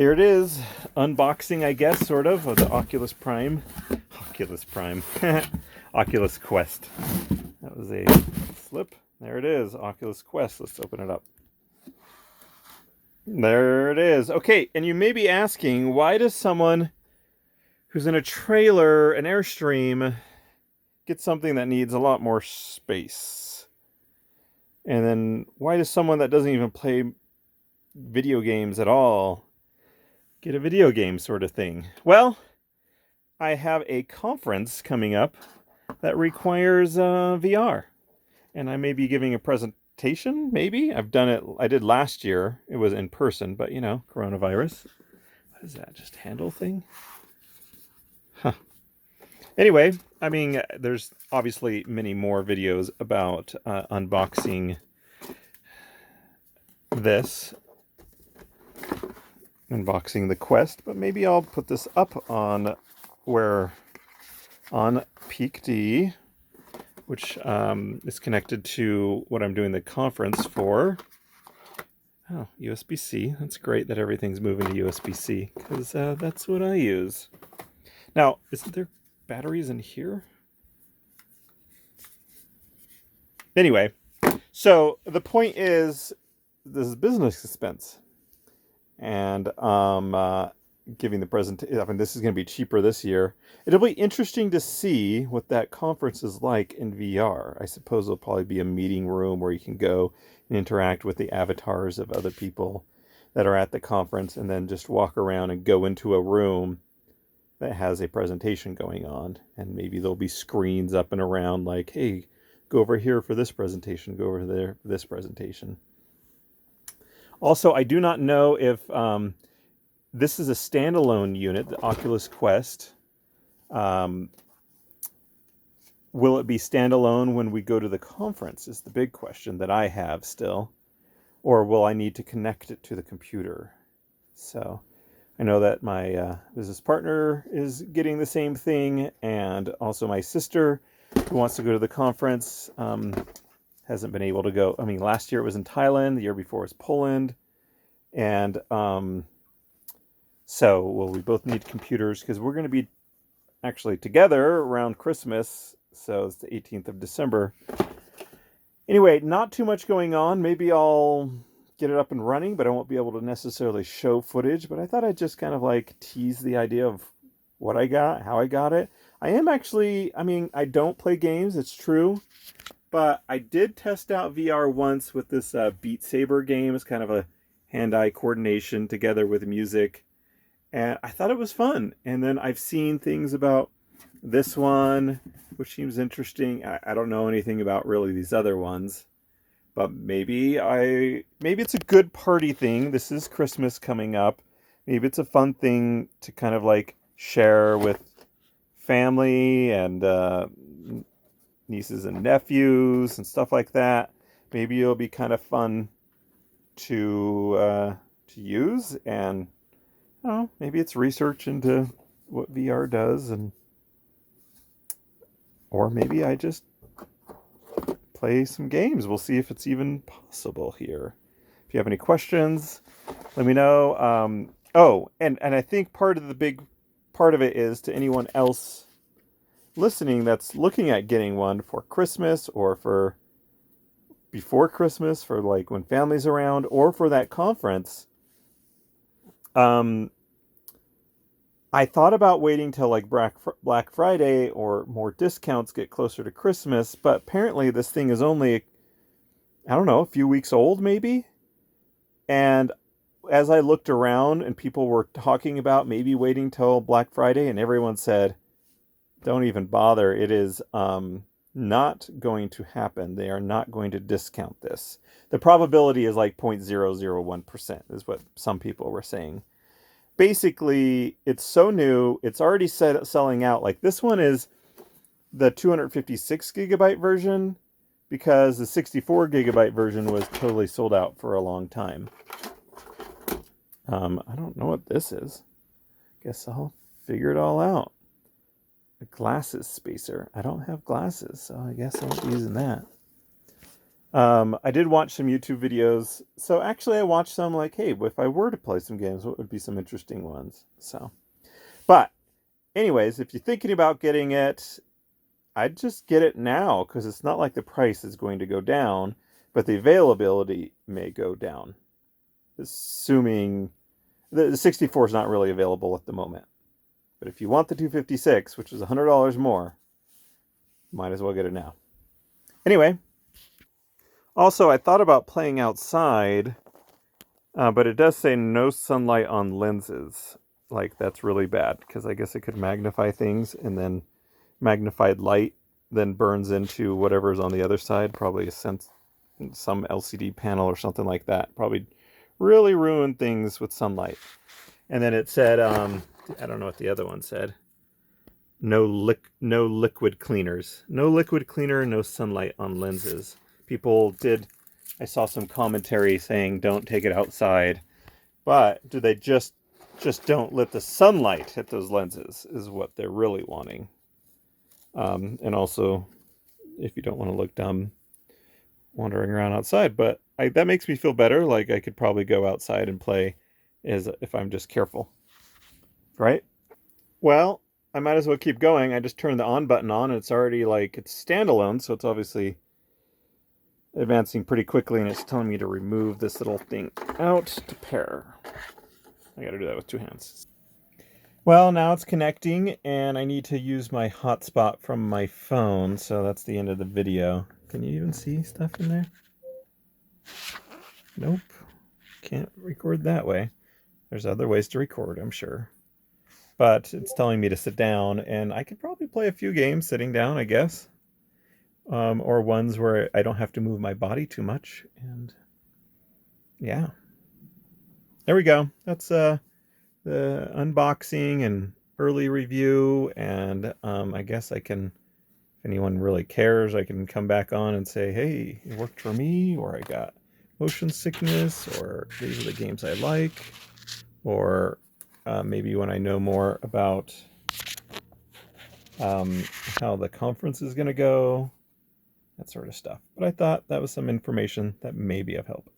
Here it is. Unboxing, I guess, sort of the Oculus Prime. Oculus Prime. Oculus Quest. That was a slip. There it is. Oculus Quest. Let's open it up. There it is. Okay, and you may be asking, why does someone who's in a trailer, an Airstream, get something that needs a lot more space? And then why does someone that doesn't even play video games at all get a video game sort of thing? Well, I have a conference coming up that requires VR. And I may be giving a presentation, maybe. I've done it, I did last year. It was in person, but you know, coronavirus. What is that, just handle thing? Huh. Anyway, I mean, there's obviously many more videos about unboxing this. Unboxing the Quest, but maybe I'll put this up on Peak D, which is connected to what I'm doing the conference for. Oh, USB-C. That's great that everything's moving to USB-C, because that's what I use. Now, isn't there batteries in here? Anyway, so the point is, this is business expense. And giving the presentation, I mean, this is going to be cheaper this year. It'll be interesting to see what that conference is like in VR. I suppose it'll probably be a meeting room where you can go and interact with the avatars of other people that are at the conference, and then just walk around and go into a room that has a presentation going on. And maybe there'll be screens up and around like, hey, go over here for this presentation, go over there for this presentation. Also, I do not know if this is a standalone unit, the Oculus Quest. Will it be standalone when we go to the conference is the big question that I have still. Or will I need to connect it to the computer? So I know that my business partner is getting the same thing, and also my sister, who wants to go to the conference, hasn't been able to go. I mean, last year it was in Thailand, the year before was Poland. And so, well, we both need computers because we're going to be actually together around Christmas. So it's the 18th of December. Anyway, not too much going on. Maybe I'll get it up and running, but I won't be able to necessarily show footage. But I thought I'd just kind of like tease the idea of what I got, how I got it. I am actually, I mean, I don't play games, it's true. But I did test out VR once with this Beat Saber game. It's kind of a hand-eye coordination together with music. And I thought it was fun. And then I've seen things about this one, which seems interesting. I don't know anything about really these other ones. But maybe it's a good party thing. This is Christmas coming up. Maybe it's a fun thing to kind of like share with family and nieces and nephews and stuff like that. Maybe it'll be kind of fun to use, and I don't know, maybe it's research into what VR does, and or maybe I just play some games. We'll see if it's even possible here. If you have any questions, let me know. Oh, and I think part of it is to anyone else listening that's looking at getting one for Christmas or for before Christmas, for like when family's around, or for that conference. I thought about waiting till like Black Friday or more discounts get closer to Christmas, but apparently this thing is only, I don't know, a few weeks old maybe. And as I looked around and people were talking about maybe waiting till Black Friday, and everyone said, don't even bother. It is not going to happen. They are not going to discount this. The probability is like 0.001% is what some people were saying. Basically, it's so new. It's already selling out. Like this one is the 256 gigabyte version, because the 64 gigabyte version was totally sold out for a long time. I don't know what this is. Guess I'll figure it all out. A glasses spacer. I don't have glasses, so I guess I won't be using that. I did watch some YouTube videos. So actually, I watched some like, hey, if I were to play some games, what would be some interesting ones? So, but anyways, if you're thinking about getting it, I'd just get it now because it's not like the price is going to go down, but the availability may go down. Assuming the 64 is not really available at the moment. But if you want the 256, which is $100 more, might as well get it now. Anyway, also I thought about playing outside, but it does say no sunlight on lenses. Like that's really bad because I guess it could magnify things and then magnified light then burns into whatever's on the other side, probably some LCD panel or something like that. Probably really ruin things with sunlight. And then it said, I don't know what the other one said. No liquid cleaners. No liquid cleaner, no sunlight on lenses. I saw some commentary saying don't take it outside. But do they just don't let the sunlight hit those lenses is what they're really wanting. And also, if you don't want to look dumb wandering around outside. But that makes me feel better. Like I could probably go outside and play if I'm just careful. Right? Well, I might as well keep going. I just turned the on button on and it's already like it's standalone, so it's obviously advancing pretty quickly and it's telling me to remove this little thing out to pair. I gotta do that with two hands. Well, now it's connecting and I need to use my hotspot from my phone, so that's the end of the video. Can you even see stuff in there? Nope. Can't record that way. There's other ways to record, I'm sure. But it's telling me to sit down, and I could probably play a few games sitting down, I guess. Or ones where I don't have to move my body too much. And yeah. There we go. That's the unboxing and early review. And I guess I can, if anyone really cares, I can come back on and say, hey, it worked for me, or I got motion sickness, or these are the games I like. Or maybe when I know more about how the conference is going to go, that sort of stuff. But I thought that was some information that may be of help.